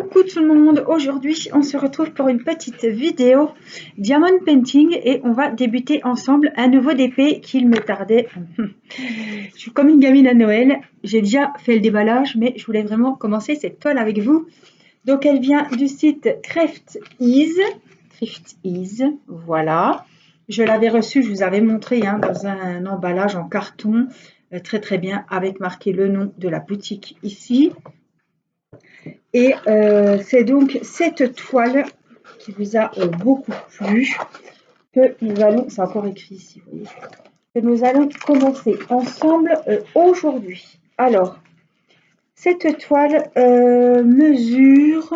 Coucou tout le monde, aujourd'hui on se retrouve pour une petite vidéo Diamond Painting et on va débuter ensemble un nouveau DP qu'il me tardait. Je suis comme une gamine à Noël, j'ai déjà fait le déballage mais je voulais vraiment commencer cette toile avec vous. Donc elle vient du site Craft Ease, voilà. Je l'avais reçue, je vous avais montré dans un emballage en carton, très très bien, avec marqué le nom de la boutique ici. Et c'est donc cette toile qui vous a beaucoup plu que nous allons, c'est encore écrit ici, vous voyez, que nous allons commencer ensemble aujourd'hui. Alors, cette toile mesure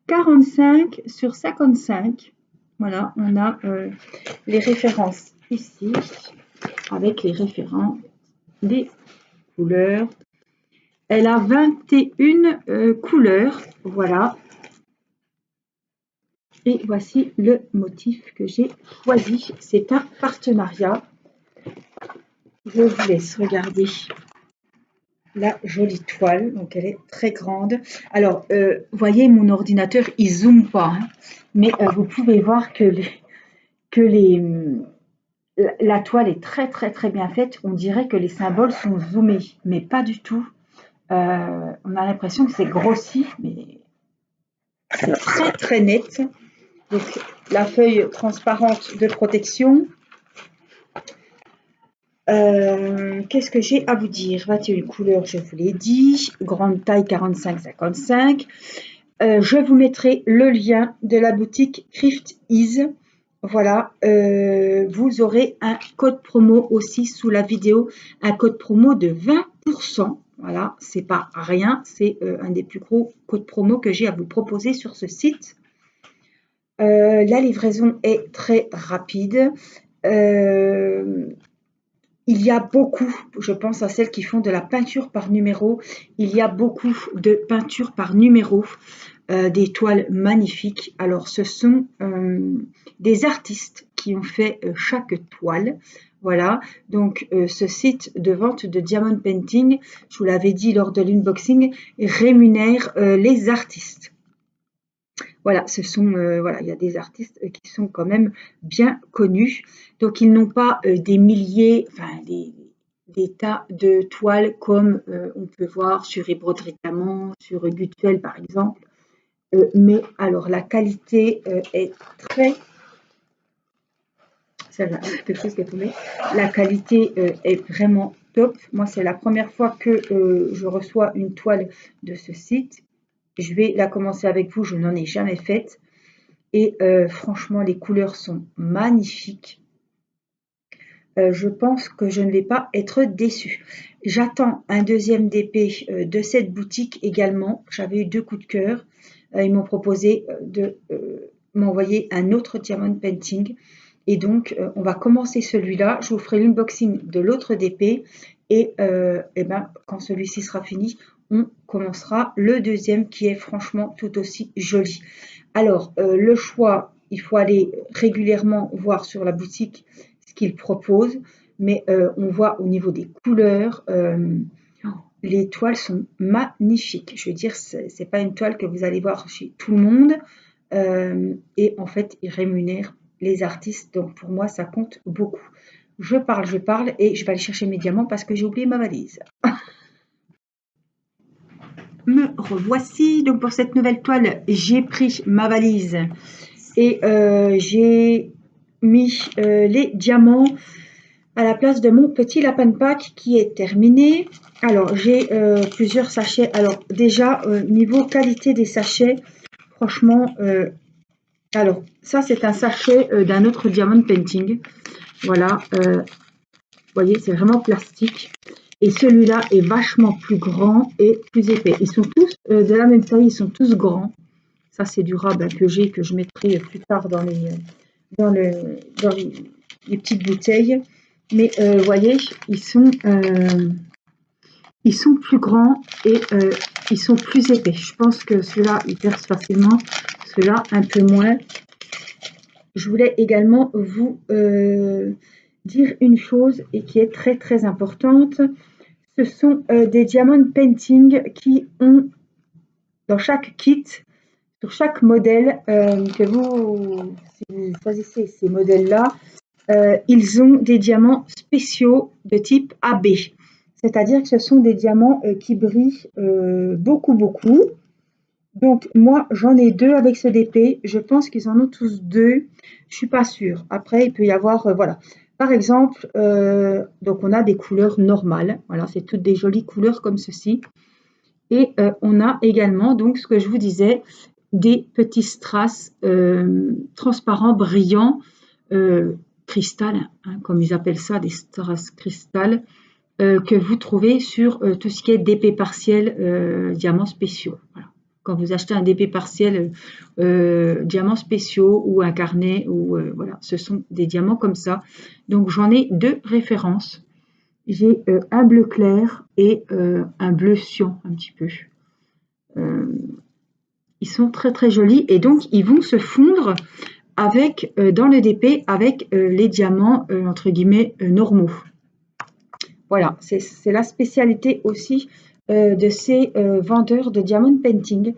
45 sur 55. Voilà, on a les références ici, avec les référents des couleurs. Elle a 21 couleurs, voilà. Et voici le motif que j'ai choisi. C'est un partenariat. Je vous laisse regarder la jolie toile. Donc, elle est très grande. Alors, voyez, mon ordinateur, il zoome pas. Mais vous pouvez voir que la toile est très, très, très bien faite. On dirait que les symboles sont zoomés, mais pas du tout. On a l'impression que c'est grossi, mais c'est très très net. Donc la feuille transparente de protection. Qu'est-ce que j'ai à vous dire? 21 couleurs, je vous l'ai dit. Grande taille 45-55. Je vous mettrai le lien de la boutique Craft Ease. Voilà, vous aurez un code promo aussi sous la vidéo, un code promo de 20%. Voilà, c'est pas rien, c'est un des plus gros codes promo que j'ai à vous proposer sur ce site. La livraison est très rapide. Il y a beaucoup, je pense à celles qui font de la peinture par numéro, il y a beaucoup de peinture par numéro, des toiles magnifiques. Alors ce sont des artistes qui ont fait chaque toile. Voilà, donc ce site de vente de Diamond Painting, je vous l'avais dit lors de l'unboxing, rémunère les artistes. Voilà, il y a des artistes qui sont quand même bien connus. Donc ils n'ont pas des milliers, des tas de toiles comme on peut voir sur Ébroderie Diamant, sur Gutfeld par exemple. Mais alors la qualité est très... quelque chose qui est tombé. La qualité est vraiment top. Moi, c'est la première fois que je reçois une toile de ce site. Je vais la commencer avec vous, je n'en ai jamais faite. Et franchement, les couleurs sont magnifiques. Je pense que je ne vais pas être déçue. J'attends un deuxième DP de cette boutique également. J'avais eu 2 coups de cœur. Ils m'ont proposé de m'envoyer un autre Diamond Painting. Et donc, on va commencer celui-là. Je vous ferai l'unboxing de l'autre DP. Et quand celui-ci sera fini, on commencera le deuxième qui est franchement tout aussi joli. Alors, le choix, il faut aller régulièrement voir sur la boutique ce qu'ils proposent. Mais on voit au niveau des couleurs, les toiles sont magnifiques. Je veux dire, c'est pas une toile que vous allez voir chez tout le monde. Et en fait, ils rémunèrent les artistes. Donc, pour moi, ça compte beaucoup. Je parle et je vais aller chercher mes diamants parce que j'ai oublié ma valise. Me revoici. Donc, pour cette nouvelle toile, j'ai pris ma valise et j'ai mis les diamants à la place de mon petit lapin de Pâques qui est terminé. Alors, j'ai plusieurs sachets. Alors, déjà, niveau qualité des sachets, franchement, alors, ça, c'est un sachet d'un autre Diamond Painting. Voilà, vous voyez, c'est vraiment plastique. Et celui-là est vachement plus grand et plus épais. Ils sont tous de la même taille, ils sont tous grands. Ça, c'est du rab que j'ai, que je mettrai plus tard dans les petites bouteilles. Mais vous voyez, ils sont plus grands et ils sont plus épais. Je pense que ceux-là, ils percent facilement. Ceux-là, un peu moins. Je voulais également vous dire une chose et qui est très très importante. Ce sont des Diamond Painting qui ont dans chaque kit, sur chaque modèle que si vous choisissez ces modèles-là, ils ont des diamants spéciaux de type AB. C'est-à-dire que ce sont des diamants qui brillent beaucoup, beaucoup. Donc, moi, j'en ai 2 avec ce DP. Je pense qu'ils en ont tous 2. Je suis pas sûre. Après, il peut y avoir, voilà. Par exemple, donc on a des couleurs normales. Voilà, c'est toutes des jolies couleurs comme ceci. Et on a également, donc, ce que je vous disais, des petits strass transparents, brillants, cristal, hein, comme ils appellent ça, des strass cristal, que vous trouvez sur tout ce qui est DP partiel, diamants spéciaux. Voilà. Quand vous achetez un DP partiel diamants spéciaux ou un carnet, ou voilà, ce sont des diamants comme ça. Donc j'en ai 2 références. J'ai un bleu clair et un bleu cyan un petit peu. Ils sont très très jolis et donc ils vont se fondre avec dans le DP avec les diamants entre guillemets normaux. Voilà, c'est la spécialité aussi de ces vendeurs de diamond painting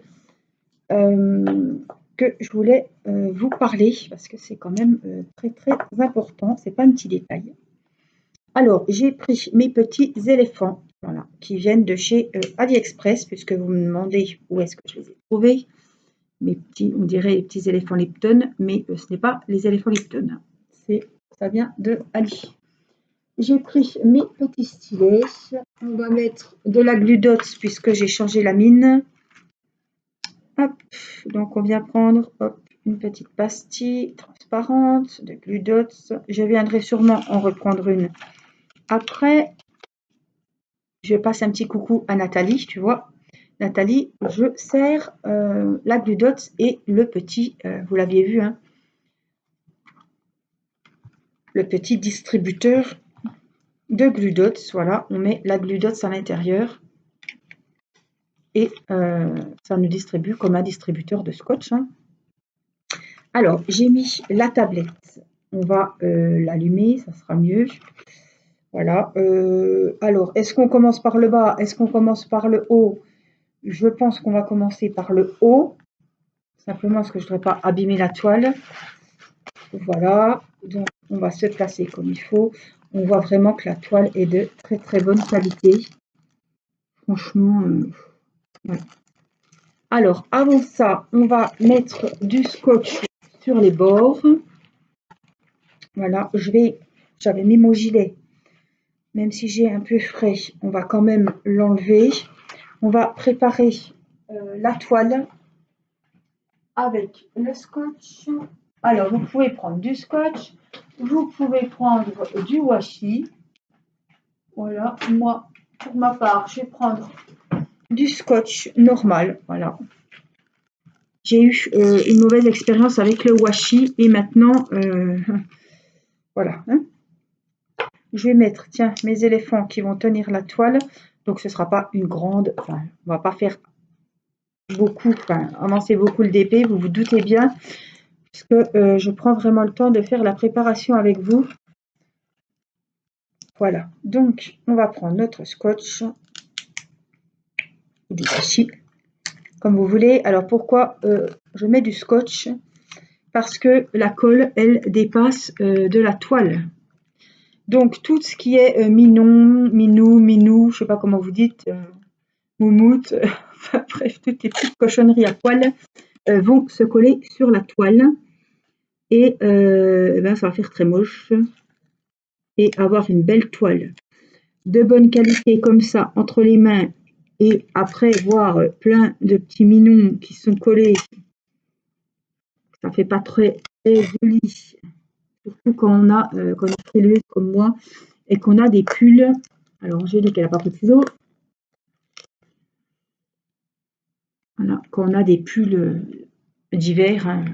que je voulais vous parler parce que c'est quand même très très important, c'est pas un petit détail. Alors, j'ai pris mes petits éléphants, voilà, qui viennent de chez AliExpress, puisque vous me demandez où est-ce que je les ai trouvés. Mes petits, on dirait les petits éléphants Lipton, mais ce n'est pas les éléphants Lipton. Ça vient de Ali. J'ai pris mes petits stylets. On va mettre de la Glue Dots puisque j'ai changé la mine. Hop, donc on vient prendre une petite pastille transparente de Glue Dots. Je viendrai sûrement en reprendre une après. Je passe un petit coucou à Nathalie, tu vois. Nathalie, je sers la Glue Dots et le petit, vous l'aviez vu, hein, le petit distributeur de Glue Dots. Voilà, on met la Glue Dots à l'intérieur et ça nous distribue comme un distributeur de scotch, hein. Alors, j'ai mis la tablette. On va l'allumer, ça sera mieux. Voilà. Alors, est-ce qu'on commence par le bas? Est-ce qu'on commence par le haut? Je pense qu'on va commencer par le haut. Simplement parce que je ne voudrais pas abîmer la toile. Voilà. Donc, on va se placer comme il faut. On voit vraiment que la toile est de très très bonne qualité. Franchement, ouais. Alors, avant ça, on va mettre du scotch sur les bords. Voilà, j'avais mis mon gilet, même si j'ai un peu frais, on va quand même l'enlever. On va préparer la toile avec le scotch. Alors, vous pouvez prendre du scotch, vous pouvez prendre du washi. Voilà, moi, pour ma part, je vais prendre du scotch normal. Voilà. J'ai eu une mauvaise expérience avec le washi et maintenant, voilà. Hein. Je vais mettre, tiens, mes éléphants qui vont tenir la toile. Donc, ce ne sera pas une grande, enfin, on ne va pas faire beaucoup, enfin, avancer beaucoup le DP, vous vous doutez bien, puisque je prends vraiment le temps de faire la préparation avec vous. Voilà, donc, on va prendre notre scotch, ou du washi, comme vous voulez. Alors, pourquoi je mets du scotch? Parce que la colle, elle dépasse de la toile. Donc, tout ce qui est minou, je ne sais pas comment vous dites, moumoute, enfin, bref, toutes les petites cochonneries à poil vont se coller sur la toile. Et ben, ça va faire très moche. Et avoir une belle toile de bonne qualité comme ça entre les mains et après voir plein de petits minons qui sont collés, ça fait pas très, très joli. Surtout quand on a, quand on est frileuse comme moi et qu'on a des pulls. Alors Angélique, elle n'a pas pris de ciseaux. Voilà, quand on a des pulls d'hiver, hein,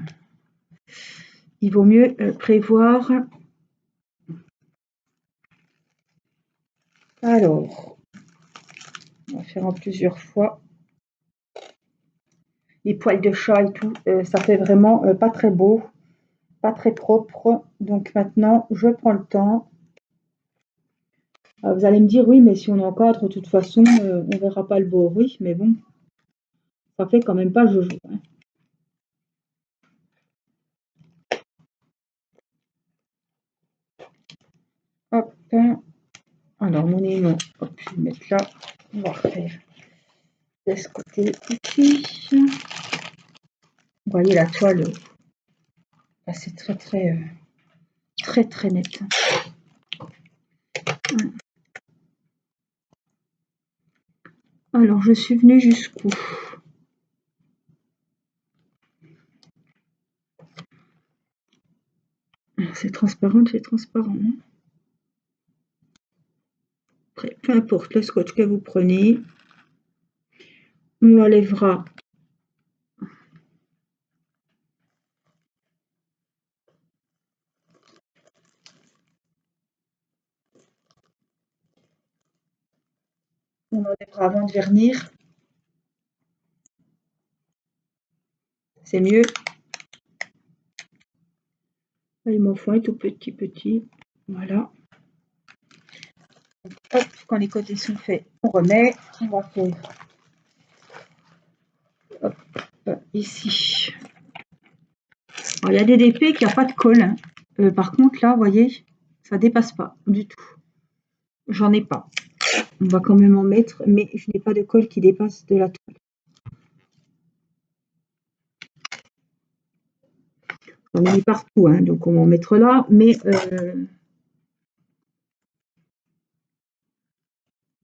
il vaut mieux prévoir. Alors, on va faire en plusieurs fois. Les poils de chat et tout, ça fait vraiment pas très beau, pas très propre. Donc maintenant, je prends le temps. Alors, vous allez me dire, oui, mais si on encadre, de toute façon, on ne verra pas le bord. Oui, mais bon, Ça fait quand même pas jojo. Hein. Hop. Alors, mon aimant, hop, je vais le mettre là. On va refaire de ce côté ici. Vous voyez la toile, là, c'est très net. Alors, je suis venue jusqu'où? C'est transparent, c'est transparent. Hein. Après, peu importe le scotch que vous prenez, on l'enlèvera. On l'enlèvera avant de vernir. C'est mieux. Là, mon fond est tout petit. Voilà. Hop, quand les côtés sont faits, on remet. On va faire hop, ici. Alors, il y a des DP qui n'ont pas de colle. Hein. Par contre, là, vous voyez, ça dépasse pas du tout. J'en ai pas. On va quand même en mettre, mais je n'ai pas de colle qui dépasse de la toile. On en met partout, hein, donc on va en mettre là, mais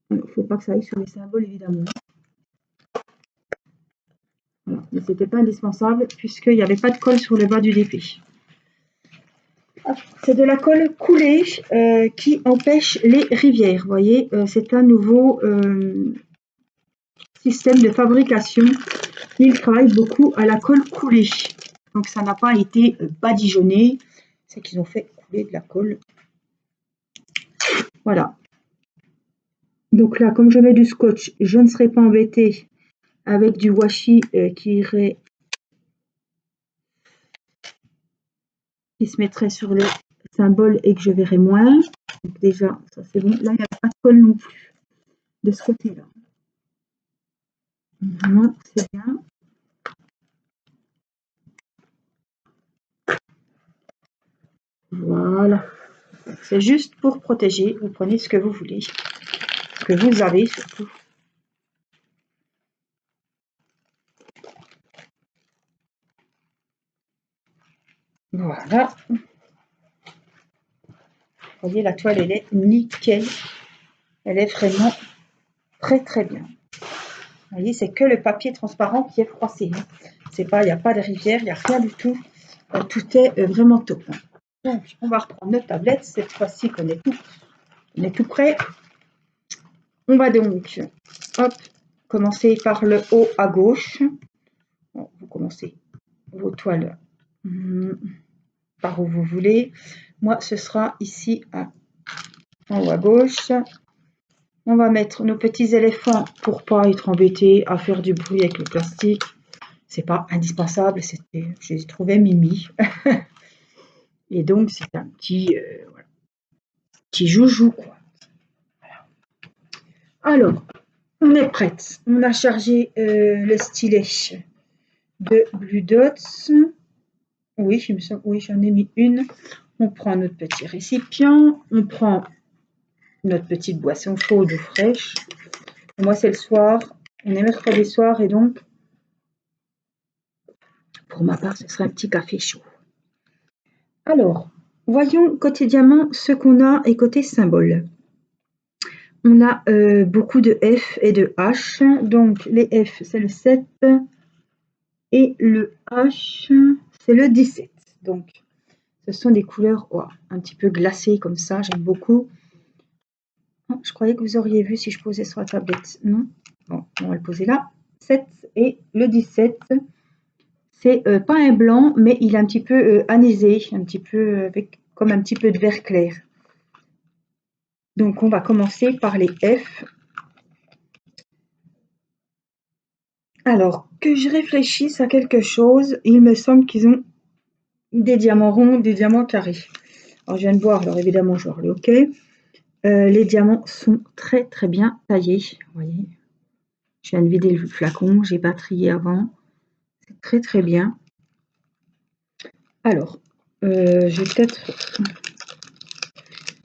il ne faut pas que ça aille sur les symboles, évidemment. Voilà. Mais ce n'était pas indispensable, puisqu'il n'y avait pas de colle sur le bas du DP. C'est de la colle coulée qui empêche les rivières. Vous voyez, c'est un nouveau système de fabrication. Ils travaillent beaucoup à la colle coulée. Donc ça n'a pas été badigeonné, c'est qu'ils ont fait couler de la colle. Voilà. Donc là, comme je mets du scotch, je ne serai pas embêtée avec du washi qui se mettrait sur le symbole et que je verrai moins. Donc déjà, ça c'est bon. Là, il n'y a pas de colle non plus de ce côté-là. Non, c'est bien. Voilà. C'est juste pour protéger. Vous prenez ce que vous voulez. Ce que vous avez surtout. Voilà. Vous voyez, la toile, elle est nickel. Elle est vraiment très bien. Vous voyez, c'est que le papier transparent qui est froissé. C'est pas, il n'y a pas de rivière, il n'y a rien du tout. Tout est vraiment top. Donc, on va reprendre notre tablette. Cette fois-ci, on est tout prêt. On va donc hop, commencer par le haut à gauche. Bon, vous commencez vos toiles par où vous voulez. Moi, ce sera ici en haut à gauche. On va mettre nos petits éléphants pour pas être embêtés à faire du bruit avec le plastique. C'est pas indispensable, je les trouvais mimi. Et donc, c'est un petit, voilà, petit joujou, quoi. Voilà. Alors, on est prête. On a chargé le stylet de Blue Dots. Oui, oui, j'en ai mis une. On prend notre petit récipient. On prend notre petite boisson chaude ou fraîche. Et moi, c'est le soir. On est mercredi soir et donc, pour ma part, ce serait un petit café chaud. Alors, voyons quotidiennement ce qu'on a et côté symbole. On a beaucoup de F et de H. Donc, les F, c'est le 7 et le H, c'est le 17. Donc, ce sont des couleurs un petit peu glacées comme ça. J'aime beaucoup. Oh, je croyais que vous auriez vu si je posais sur la tablette. Non? Bon, on va le poser là. 7 et le 17. C'est pas un blanc, mais il est un petit peu anisé, un petit peu avec comme un petit peu de vert clair. Donc on va commencer par les F. Alors, que je réfléchisse à quelque chose, il me semble qu'ils ont des diamants ronds, des diamants carrés. Alors je viens de voir, alors évidemment je vais le OK. Les diamants sont très bien taillés, vous voyez. Je viens de vider le flacon, j'ai pas trié avant. C'est très très bien. Alors, je vais peut-être...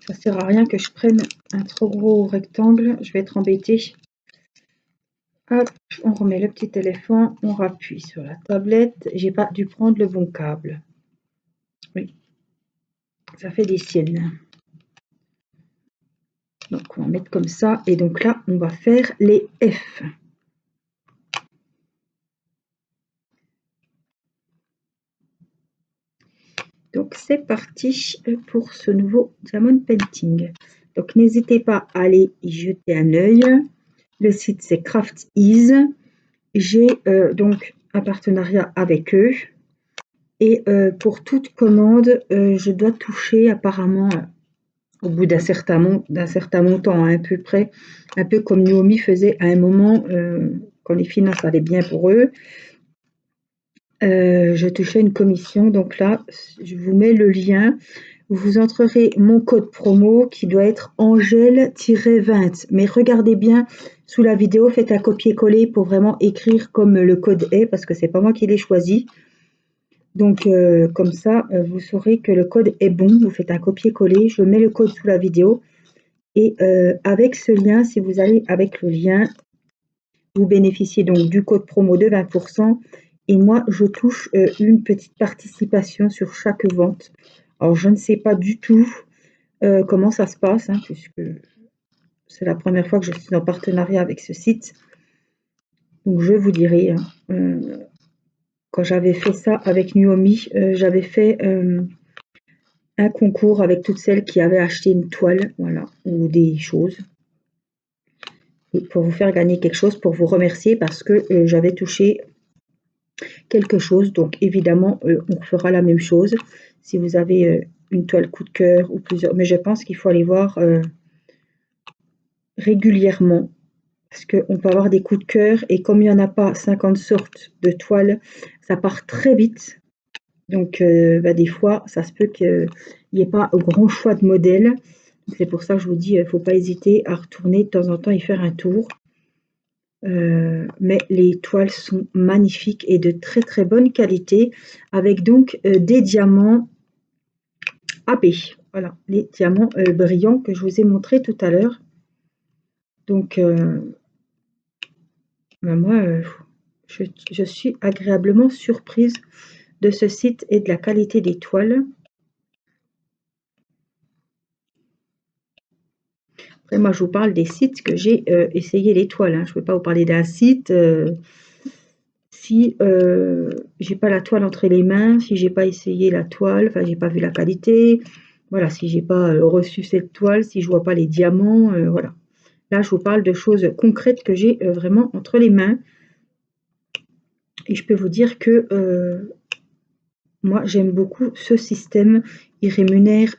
Ça sert à rien que je prenne un trop gros rectangle, je vais être embêtée. Hop, on remet le petit éléphant, on rappuie sur la tablette. J'ai pas dû prendre le bon câble. Oui, ça fait des siennes. Donc on va mettre comme ça, et donc là on va faire les F. Donc c'est parti pour ce nouveau diamond painting. Donc n'hésitez pas à aller y jeter un œil. Le site c'est Craft Ease. J'ai donc un partenariat avec eux. Et pour toute commande, je dois toucher apparemment au bout d'un certain montant, à peu près, un peu comme Naomi faisait à un moment quand les finances allaient bien pour eux. Je touchais une commission, donc là, je vous mets le lien. Vous entrerez mon code promo qui doit être Angèle-20. Mais regardez bien sous la vidéo, faites un copier-coller pour vraiment écrire comme le code est, parce que c'est pas moi qui l'ai choisi. Donc, comme ça, vous saurez que le code est bon. Vous faites un copier-coller. Je mets le code sous la vidéo. Et avec ce lien, si vous allez avec le lien, vous bénéficiez donc du code promo de 20%. Et moi, je touche une petite participation sur chaque vente. Alors, je ne sais pas du tout comment ça se passe, hein, puisque c'est la première fois que je suis en partenariat avec ce site. Donc, je vous dirai, hein, quand j'avais fait ça avec Naomi, j'avais fait un concours avec toutes celles qui avaient acheté une toile, voilà, ou des choses. Et pour vous faire gagner quelque chose, pour vous remercier parce que j'avais touché quelque chose. Donc évidemment, on fera la même chose. Si vous avez une toile coup de cœur ou plusieurs, mais je pense qu'il faut aller voir régulièrement. Parce qu'on peut avoir des coups de cœur et comme il n'y en a pas 50 sortes de toiles, ça part très vite. Donc des fois, ça se peut qu'il n'y ait pas un grand choix de modèles. C'est pour ça que je vous dis, il ne faut pas hésiter à retourner de temps en temps y faire un tour. Mais les toiles sont magnifiques et de très très bonne qualité, avec donc des diamants AP. Voilà, les diamants brillants que je vous ai montré tout à l'heure. Donc, moi, je suis agréablement surprise de ce site et de la qualité des toiles. Après, moi, je vous parle des sites que j'ai essayé les toiles. Hein. Je ne peux pas vous parler d'un site si j'ai pas la toile entre les mains, si j'ai pas essayé la toile, enfin, j'ai pas vu la qualité. Voilà, si j'ai pas reçu cette toile, si je vois pas les diamants, voilà. Là, je vous parle de choses concrètes que j'ai vraiment entre les mains. Et je peux vous dire que moi, j'aime beaucoup ce système. Il rémunère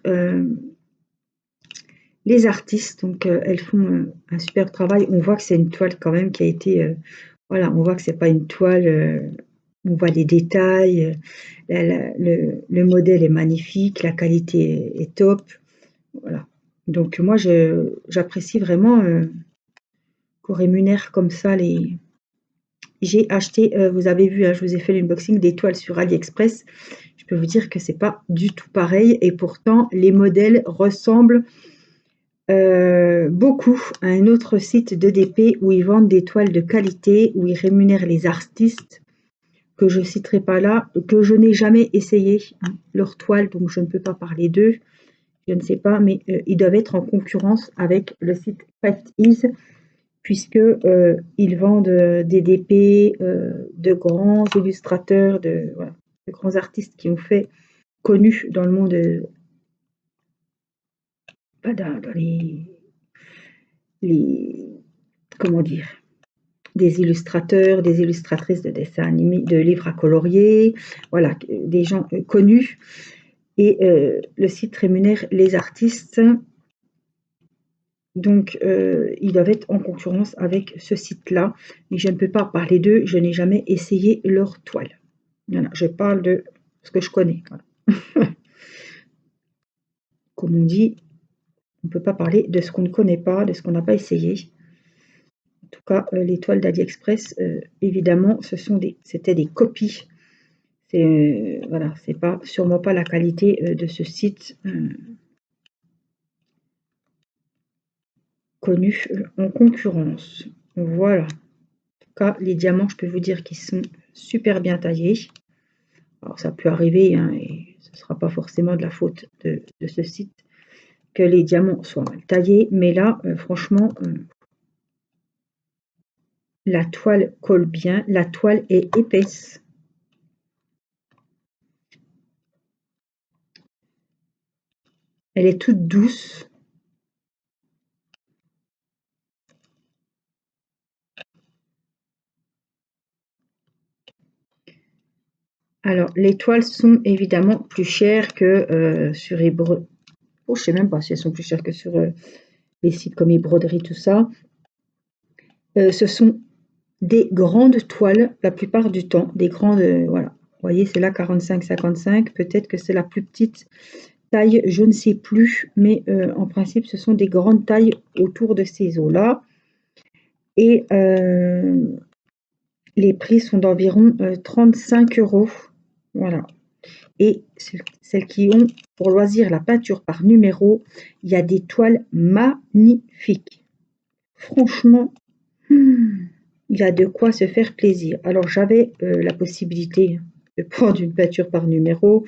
les artistes, donc elles font un super travail. On voit que c'est une toile quand même qui a été... voilà, on voit que c'est pas une toile... on voit les détails, le modèle est magnifique, la qualité est top. Voilà. Donc moi, j'apprécie vraiment qu'on rémunère comme ça les... J'ai acheté, vous avez vu, hein, je vous ai fait l'unboxing des toiles sur AliExpress. Je peux vous dire que c'est pas du tout pareil et pourtant les modèles ressemblent beaucoup à un autre site d'EDP où ils vendent des toiles de qualité, où ils rémunèrent les artistes que je ne citerai pas là, que je n'ai jamais essayé, hein, leurs toiles, donc je ne peux pas parler d'eux. Je ne sais pas, mais ils doivent être en concurrence avec le site Craft Ease, puisque ils vendent des DP, de grands illustrateurs, voilà, de grands artistes qui ont fait connus dans le monde, dans les comment dire, des illustrateurs, des illustratrices de dessins animés, de livres à colorier, voilà, des gens connus. Et le site rémunère les artistes, donc ils doivent être en concurrence avec ce site-là. Mais je ne peux pas parler d'eux, je n'ai jamais essayé leur toile. Voilà, je parle de ce que je connais. Voilà. Comme on dit, on ne peut pas parler de ce qu'on ne connaît pas, de ce qu'on n'a pas essayé. tout cas, les toiles d'AliExpress, évidemment, c'était des copies. Voilà, c'est pas sûrement pas la qualité de ce site connu en concurrence. Voilà. En tout cas, les diamants, je peux vous dire qu'ils sont super bien taillés. Alors, ça peut arriver, hein, et ce ne sera pas forcément de la faute de ce site que les diamants soient mal taillés, mais là, franchement, la toile colle bien, la toile est épaisse. Elle est toute douce. Alors, les toiles sont évidemment plus chères que sur Ebro. Oh, je sais même pas si elles sont plus chères que sur les sites comme Ebroderie, tout ça. Ce sont des grandes toiles, la plupart du temps. Des grandes, voilà. Vous voyez, c'est là 45-55. Peut-être que c'est la plus petite taille, je ne sais plus. Mais en principe, ce sont des grandes tailles autour de ces eaux-là. Et les prix sont d'environ 35 €. Voilà. Et celles qui ont pour loisir la peinture par numéro, il y a des toiles magnifiques. Franchement, il y a de quoi se faire plaisir. Alors j'avais la possibilité de prendre une peinture par numéro,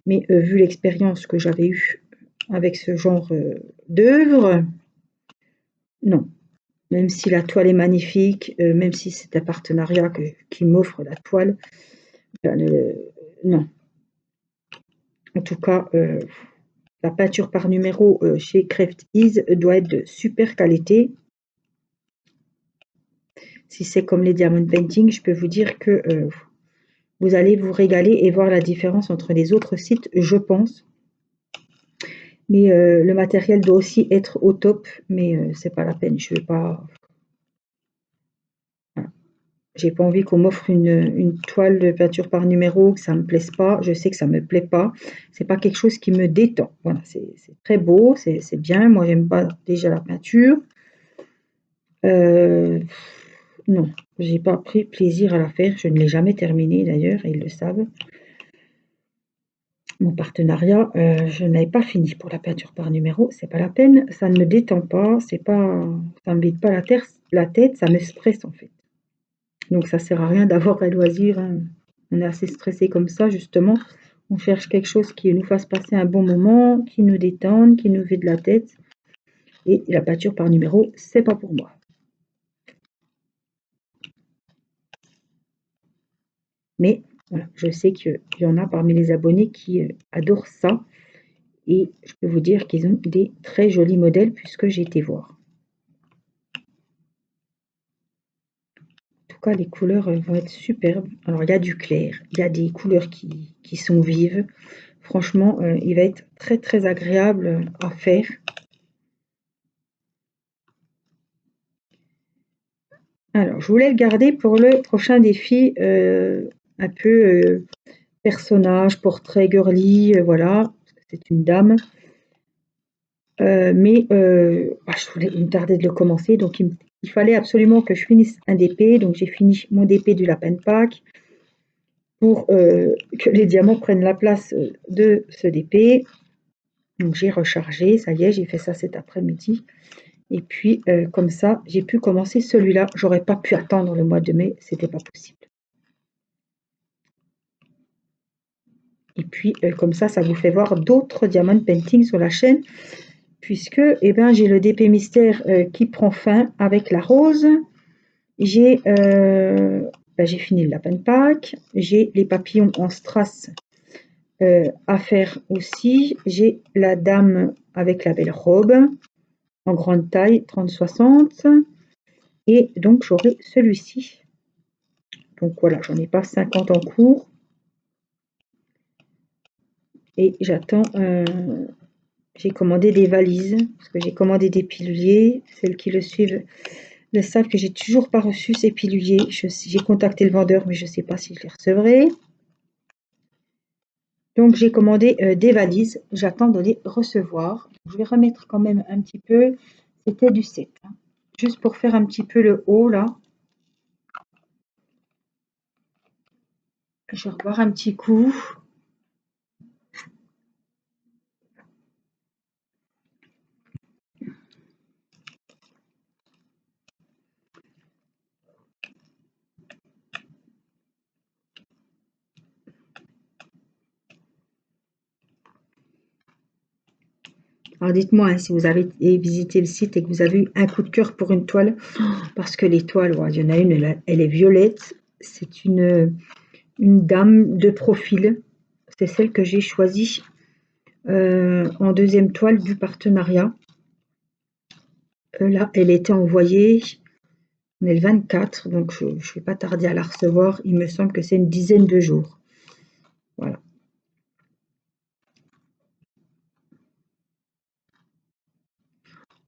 mais vu l'expérience que j'avais eue avec ce genre d'œuvre, non. Même si la toile est magnifique, même si c'est un partenariat qui m'offre la toile, ben, non. En tout cas, la peinture par numéro chez Craft Ease doit être de super qualité. Si c'est comme les diamond painting, je peux vous dire que vous allez vous régaler et voir la différence entre les autres sites, je pense. Mais le matériel doit aussi être au top, mais c'est pas la peine. Je vais pas. Voilà. J'ai pas envie qu'on m'offre une toile de peinture par numéro, que ça me plaise pas. Je sais que ça me plaît pas. C'est pas quelque chose qui me détend. Voilà, c'est très beau, c'est bien. Moi, j'aime pas déjà la peinture. Non, j'ai pas pris plaisir à la faire. Je ne l'ai jamais terminée d'ailleurs, et ils le savent. Mon partenariat, je n'avais pas fini pour la peinture par numéro. C'est pas la peine. Ça ne me détend pas. C'est pas, ça me vide pas la tête. Ça me stresse en fait. Donc ça sert à rien d'avoir un loisir, hein. On est assez stressé comme ça justement. On cherche quelque chose qui nous fasse passer un bon moment, qui nous détende, qui nous vide la tête. Et la peinture par numéro, c'est pas pour moi. Mais voilà, je sais qu'il y en a parmi les abonnés qui adorent ça. Et je peux vous dire qu'ils ont des très jolis modèles puisque j'ai été voir. En tout cas, les couleurs vont être superbes. Alors, il y a du clair, il y a des couleurs qui sont vives. Franchement, il va être très très agréable à faire. Alors, je voulais le garder pour le prochain défi, un peu personnage, portrait girly, voilà. C'est une dame. Mais il me tardait de le commencer, donc il fallait absolument que je finisse un DP. Donc j'ai fini mon DP du Lapin de Pâques pour que les diamants prennent la place de ce DP. Donc j'ai rechargé, ça y est, j'ai fait ça cet après-midi. Et puis comme ça, j'ai pu commencer celui-là. J'aurais pas pu attendre le mois de mai, c'était pas possible. Et puis comme ça vous fait voir d'autres diamond painting sur la chaîne, puisque eh ben, j'ai le DP mystère qui prend fin avec la rose. J'ai fini le Lapin de Pâques. J'ai les papillons en strass à faire aussi. J'ai la dame avec la belle robe en grande taille 30-60. Et donc j'aurai celui-ci. Donc voilà, j'en ai pas 50 en cours. Et j'attends. J'ai commandé des valises parce que j'ai commandé des piluliers. Celles qui le suivent le savent que j'ai toujours pas reçu ces piluliers. J'ai contacté le vendeur, mais je ne sais pas si je les recevrai. Donc j'ai commandé des valises. J'attends de les recevoir. Je vais remettre quand même un petit peu. C'était du 7. Hein. juste pour faire un petit peu le haut là. Je vais revoir un petit coup. Alors dites-moi hein, si vous avez visité le site et que vous avez eu un coup de cœur pour une toile, parce que les toiles, ouais, il y en a une, elle est violette. C'est une dame de profil. C'est celle que j'ai choisie en deuxième toile du partenariat. Là, elle était envoyée, on est le 24, donc je ne vais pas tarder à la recevoir. Il me semble que c'est une dizaine de jours. Voilà.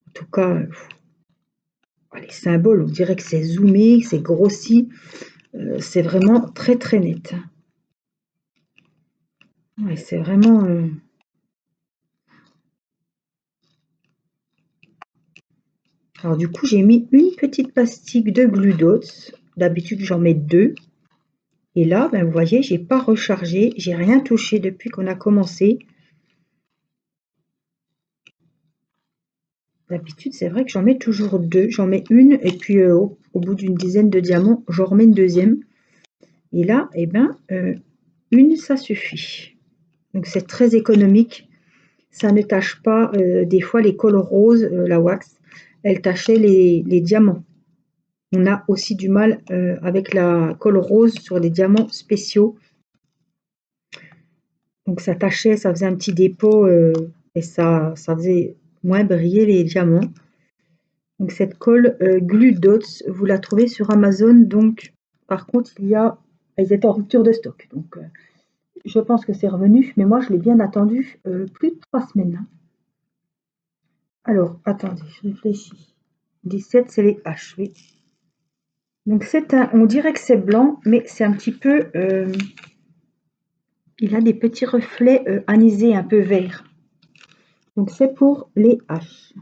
En tout cas, les symboles, on dirait que c'est zoomé, c'est grossi. C'est vraiment très très net. Ouais, c'est vraiment... Alors du coup, j'ai mis une petite pastille de Glue Dots. D'habitude, j'en mets deux. Et là, ben, vous voyez, j'ai pas rechargé, j'ai rien touché depuis qu'on a commencé. D'habitude, c'est vrai que j'en mets toujours deux. J'en mets une et puis au bout d'une dizaine de diamants, j'en remets une deuxième. Et là, eh ben, une, ça suffit. Donc c'est très économique. Ça ne tâche pas, des fois les cols roses, la wax, elle tachait les diamants. On a aussi du mal avec la colle rose sur des diamants spéciaux. Donc ça tachait, ça faisait un petit dépôt et ça faisait moins briller les diamants. Donc cette colle Glue Dots, vous la trouvez sur Amazon. Donc par contre, elles étaient en rupture de stock. Donc je pense que c'est revenu, mais moi je l'ai bien attendu plus de 3 semaines. Hein. Alors attendez, je réfléchis. 17, c'est les H, oui. Donc on dirait que c'est blanc, mais c'est un petit peu, il a des petits reflets anisés un peu verts. Donc c'est pour les H.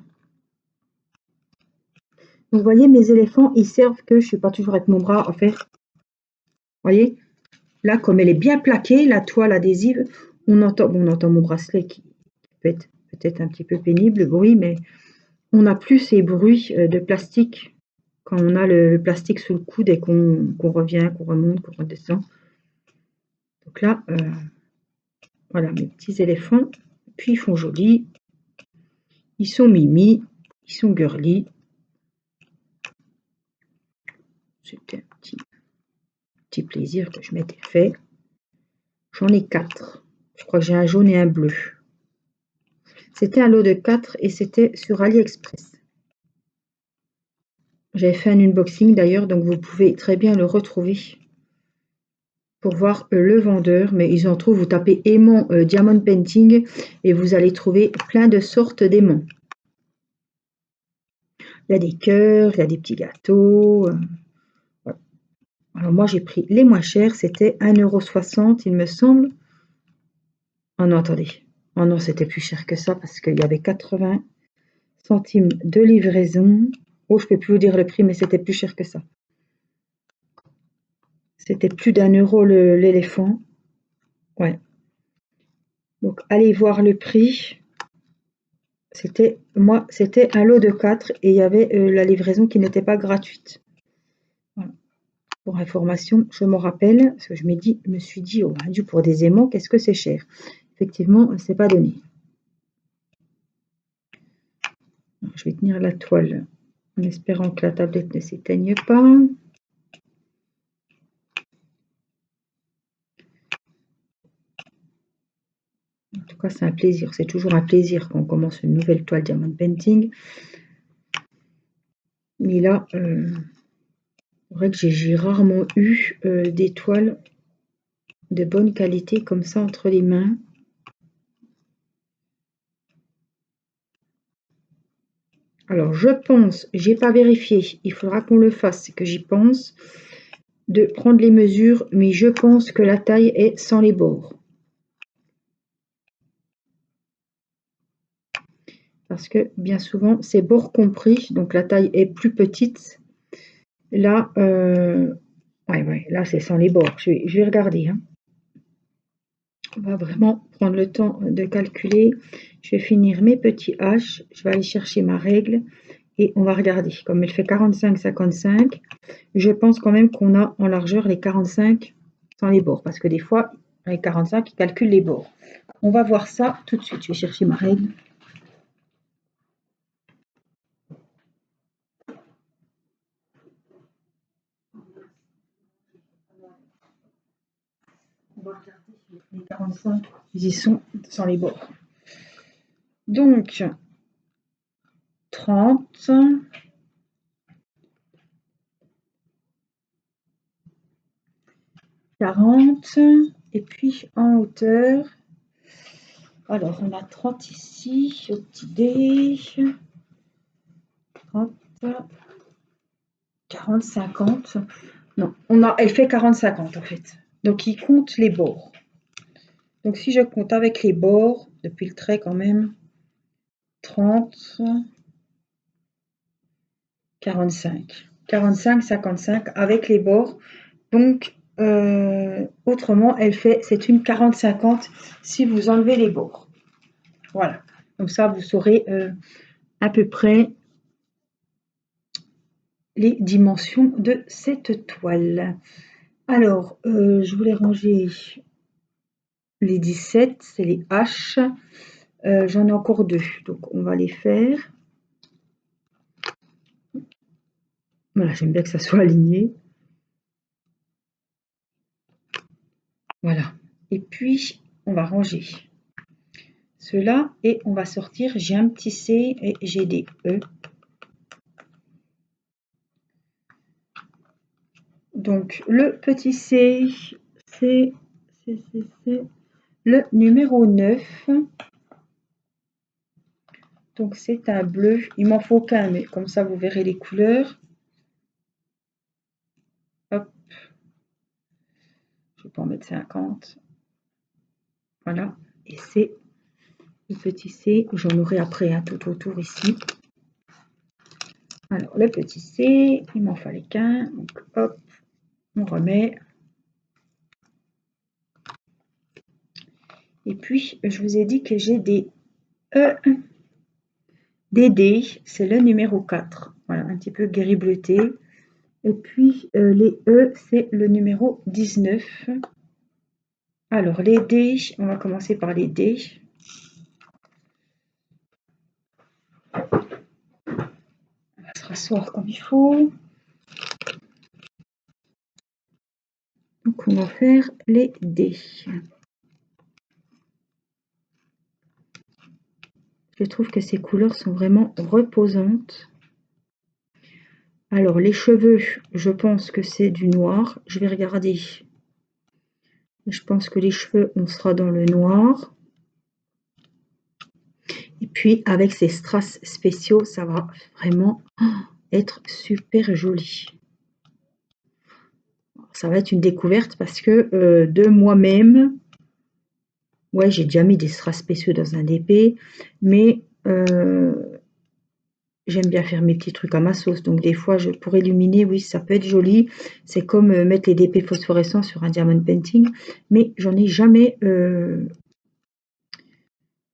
Donc vous voyez, mes éléphants, ils servent que je ne suis pas toujours avec mon bras à faire. Vous voyez, là, comme elle est bien plaquée, la toile adhésive, on entend mon bracelet qui peut être peut-être un petit peu pénible, le bruit, mais on n'a plus ces bruits de plastique quand on a le plastique sous le coude et qu'on revient, qu'on remonte, qu'on redescend. Donc là, voilà mes petits éléphants. Puis ils font joli. Ils sont mimi. Ils sont girly. C'était un petit plaisir que je m'étais fait. J'en ai 4. Je crois que j'ai un jaune et un bleu. C'était un lot de 4 et c'était sur AliExpress. J'avais fait un unboxing d'ailleurs, donc vous pouvez très bien le retrouver pour voir le vendeur. Mais ils en trouvent, vous tapez aimant Diamond Painting et vous allez trouver plein de sortes d'aimants. Il y a des cœurs, il y a des petits gâteaux. Voilà. Alors moi j'ai pris les moins chers, c'était 1,60 € il me semble. Oh non, attendez. Oh non, c'était plus cher que ça parce qu'il y avait 80 centimes de livraison. Oh, je ne peux plus vous dire le prix, mais c'était plus cher que ça. C'était plus d'1 € l'éléphant. Ouais. Donc, allez voir le prix. C'était un lot de 4 et il y avait la livraison qui n'était pas gratuite. Voilà. Pour information, je m'en rappelle, parce que je me suis dit, oh, Dieu, pour des aimants, qu'est-ce que c'est cher. Effectivement, c'est pas donné. Alors, je vais tenir la toile en espérant que la tablette ne s'éteigne pas. En tout cas, c'est un plaisir. C'est toujours un plaisir quand on commence une nouvelle toile Diamond Painting. Mais là, c'est vrai que j'ai rarement eu des toiles de bonne qualité comme ça entre les mains. Alors, je pense, j'ai pas vérifié, il faudra qu'on le fasse, c'est que j'y pense, de prendre les mesures, mais je pense que la taille est sans les bords. parce que bien souvent, c'est bord compris, donc la taille est plus petite. Là, ouais, là, c'est sans les bords. Je vais regarder, hein. On va vraiment prendre le temps de calculer. Je vais finir mes petits H. Je vais aller chercher ma règle et on va regarder. Comme elle fait 45-55, je pense quand même qu'on a en largeur les 45 sans les bords. Parce que des fois, les 45, ils calculent les bords. On va voir ça tout de suite. Je vais chercher ma règle. On va regarder les 45, ils y sont sans les bords. Donc, 30, 40, et puis en hauteur, alors on a 30 ici, au petit dé, 30, 40, 50, non, elle fait 40-50 en fait, donc il compte les bords. Donc si je compte avec les bords, depuis le trait quand même, 30, 45, 45, 55 avec les bords. Donc autrement, c'est une 40-50 si vous enlevez les bords. Voilà, comme ça vous saurez à peu près les dimensions de cette toile. Alors, je voulais ranger les 17, c'est les H. J'en ai encore deux, donc on va les faire. Voilà, j'aime bien que ça soit aligné. Voilà. Et puis, on va ranger ceux-là et on va sortir. J'ai un petit C et j'ai des E. Donc, le petit C, c'est le numéro 9. Donc, c'est un bleu. Il m'en faut qu'un, mais comme ça, vous verrez les couleurs. Hop. Je vais pas en mettre 50. Voilà. Et c'est le petit C. J'en aurai après un tout autour ici. Alors, le petit C, il m'en fallait qu'un. Donc, hop, on remet. Et puis, je vous ai dit que j'ai des E, des D, c'est le numéro 4. Voilà, un petit peu gris bleuté. Et puis, les E, c'est le numéro 19. Alors, les D, on va commencer par les D. On va se rasseoir comme il faut. Donc, on va faire les D. Je trouve que ces couleurs sont vraiment reposantes. Alors, les cheveux, je pense que c'est du noir. Je vais regarder. Je pense que les cheveux, on sera dans le noir. Et puis, avec ces strass spéciaux, ça va vraiment être super joli. Ça va être une découverte parce que de moi-même, ouais, j'ai déjà mis des strass spéciaux dans un DP, mais j'aime bien faire mes petits trucs à ma sauce. Donc des fois, pour illuminer, oui, ça peut être joli. C'est comme mettre les DP phosphorescents sur un diamond painting, mais j'en ai jamais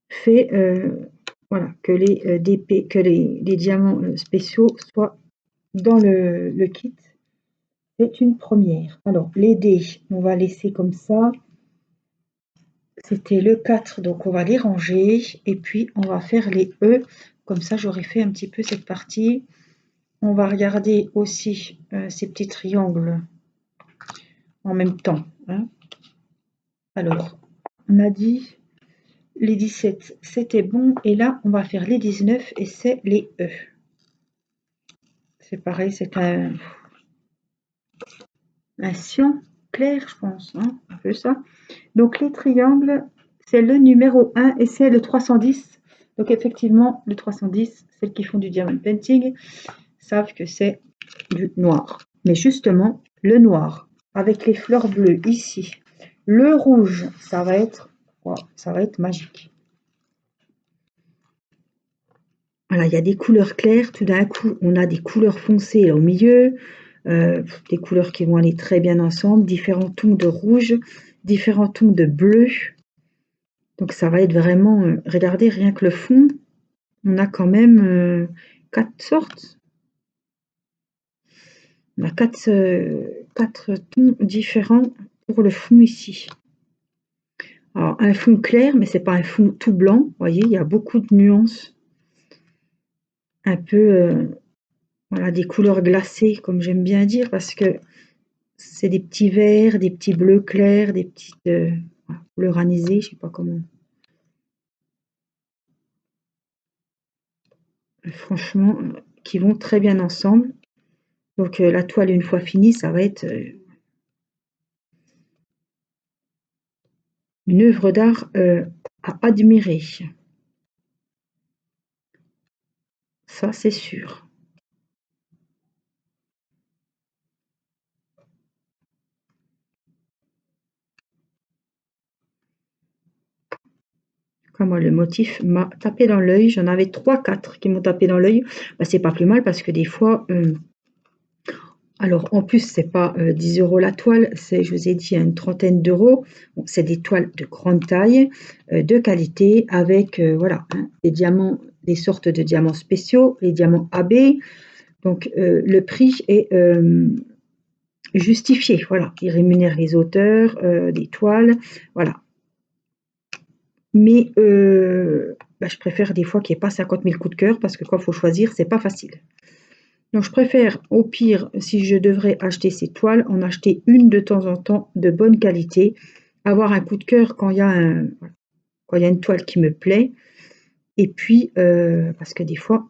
fait, voilà, que les DP, que les diamants spéciaux soient dans le kit. C'est une première. Alors, les dés, on va laisser comme ça. C'était le 4, donc on va les ranger. Et puis, on va faire les E. Comme ça, j'aurais fait un petit peu cette partie. On va regarder aussi ces petits triangles en même temps, hein. Alors, on a dit les 17, c'était bon. Et là, on va faire les 19 et c'est les E. C'est pareil, c'est un cyan clair, je pense, hein, un peu ça. Donc, les triangles, c'est le numéro 1 et c'est le 310. Donc, effectivement, le 310, celles qui font du diamond painting savent que c'est du noir. Mais justement, le noir avec les fleurs bleues ici, le rouge, ça va être magique. Voilà, il y a des couleurs claires, tout d'un coup, on a des couleurs foncées là au milieu, des couleurs qui vont aller très bien ensemble, différents tons de rouge, différents tons de bleu. Donc ça va être vraiment, regardez rien que le fond, on a quand même 4 sortes. On a 4 tons différents pour le fond ici. Alors un fond clair, mais c'est pas un fond tout blanc, vous voyez, il y a beaucoup de nuances. Un peu, voilà, des couleurs glacées, comme j'aime bien dire, parce que c'est des petits verts, des petits bleus clairs, des petites couleurs anisées, je sais pas comment. Franchement, qui vont très bien ensemble. Donc la toile, une fois finie, ça va être une œuvre d'art à admirer. Ça, c'est sûr. Comme moi, le motif m'a tapé dans l'œil. J'en avais 3-4 qui m'ont tapé dans l'œil. Bah, c'est pas plus mal parce que des fois, alors en plus, c'est pas 10 € la toile, c'est, je vous ai dit, une trentaine d'euros. Bon, c'est des toiles de grande taille, de qualité, avec voilà, hein, des diamants, des sortes de diamants spéciaux, les diamants AB. Donc le prix est justifié. Voilà, il rémunère les auteurs des toiles. Voilà. Mais bah, je préfère des fois qu'il n'y ait pas 50 000 coups de cœur parce que quand il faut choisir, c'est pas facile. Donc je préfère, au pire, si je devrais acheter ces toiles, en acheter une de temps en temps de bonne qualité, avoir un coup de cœur quand il y a quand il y a une toile qui me plaît. Et puis, parce que des fois,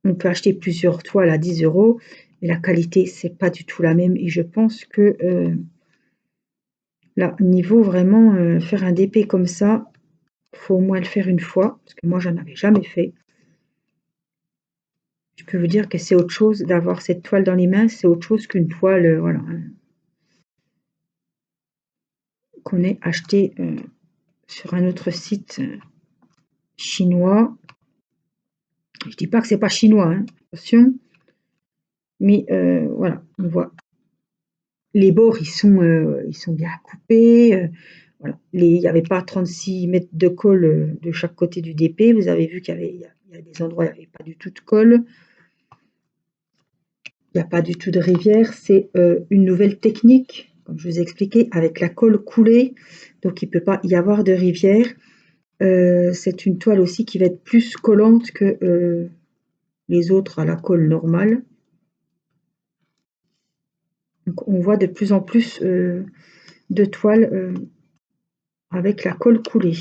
on peut acheter plusieurs toiles à 10 €, mais la qualité, c'est pas du tout la même. Et je pense que là, niveau vraiment faire un DP comme ça, faut au moins le faire une fois, parce que moi, j'en avais jamais fait. Je peux vous dire que c'est autre chose d'avoir cette toile dans les mains, c'est autre chose qu'une toile, voilà, hein, qu'on ait achetée sur un autre site chinois. Je dis pas que c'est pas chinois, hein, attention, mais voilà, on voit les bords, ils sont bien coupés. Voilà. Il n'y avait pas 36 mètres de colle de chaque côté du DP. Vous avez vu il y a des endroits où il n'y avait pas du tout de colle. Il n'y a pas du tout de rivière. C'est une nouvelle technique, comme je vous ai expliqué, avec la colle coulée. Donc il ne peut pas y avoir de rivière. C'est une toile aussi qui va être plus collante que les autres à la colle normale. Donc on voit de plus en plus de toiles avec la colle coulée.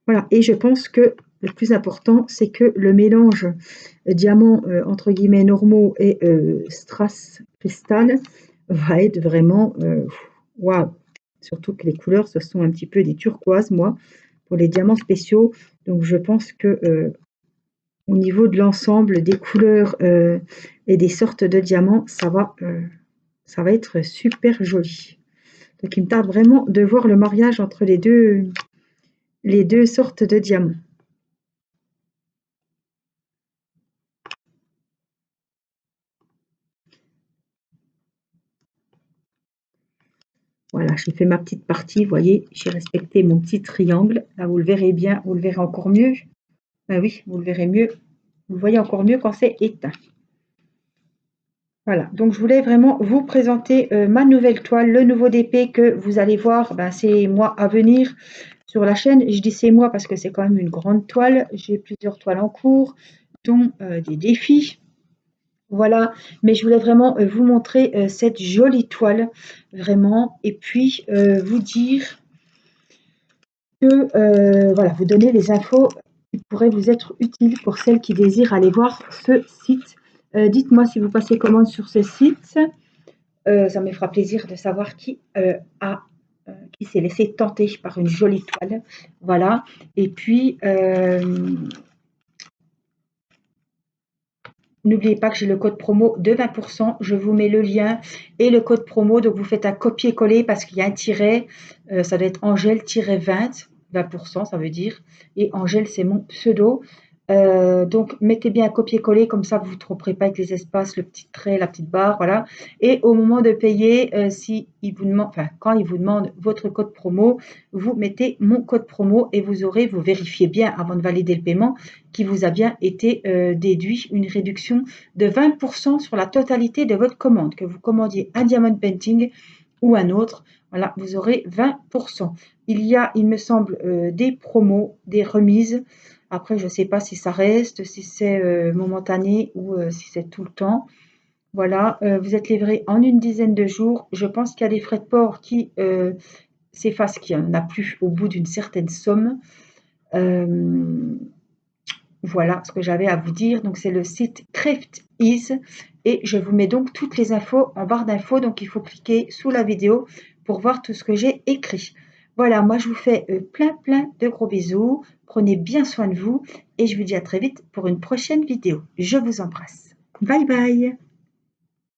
Voilà, et je pense que le plus important, c'est que le mélange diamants entre guillemets normaux et strass cristal va être vraiment waouh. Surtout que les couleurs, ce sont un petit peu des turquoises, moi, pour les diamants spéciaux. Donc je pense que au niveau de l'ensemble des couleurs et des sortes de diamants, ça va être super joli. Donc il me tarde vraiment de voir le mariage entre les deux sortes de diamants. Voilà, j'ai fait ma petite partie, vous voyez, j'ai respecté mon petit triangle. Là, vous le verrez bien, vous le verrez encore mieux. Ben oui, vous le verrez mieux. Vous le voyez encore mieux quand c'est éteint. Voilà, donc je voulais vraiment vous présenter ma nouvelle toile, le nouveau DP que vous allez voir, ben, c'est moi à venir sur la chaîne. Je dis c'est moi parce que c'est quand même une grande toile. J'ai plusieurs toiles en cours, dont des défis. Voilà, mais je voulais vraiment vous montrer cette jolie toile, vraiment, et puis vous dire que voilà, vous donner les infos qui pourraient vous être utiles pour celles qui désirent aller voir ce site. Dites-moi si vous passez commande sur ce site. Ça me fera plaisir de savoir qui s'est laissé tenter par une jolie toile. Voilà. Et puis, n'oubliez pas que j'ai le code promo de 20%. Je vous mets le lien et le code promo. Donc, vous faites un copier-coller parce qu'il y a un tiret. Ça doit être Angèle-20. 20%, ça veut dire. Et Angèle, c'est mon pseudo. Donc, mettez bien un copier-coller, comme ça, vous ne vous tromperez pas avec les espaces, le petit trait, la petite barre, voilà. Et au moment de payer, si il vous demande, enfin, quand il vous demande votre code promo, vous mettez mon code promo et vous vérifiez bien avant de valider le paiement, qu'il vous a bien été déduit une réduction de 20% sur la totalité de votre commande, que vous commandiez un diamond painting ou un autre. Voilà, vous aurez 20%. Il y a, il me semble, des promos, des remises. Après, je ne sais pas si ça reste, si c'est momentané ou si c'est tout le temps. Voilà, vous êtes livré en une dizaine de jours. Je pense qu'il y a des frais de port qui s'effacent, qu'il n'y en a plus au bout d'une certaine somme. Euh, voilà ce que j'avais à vous dire. Donc, c'est le site CraftEase et je vous mets donc toutes les infos en barre d'infos. Donc, il faut cliquer sous la vidéo pour voir tout ce que j'ai écrit. Voilà, moi, je vous fais plein de gros bisous. Prenez bien soin de vous et je vous dis à très vite pour une prochaine vidéo. Je vous embrasse. Bye bye.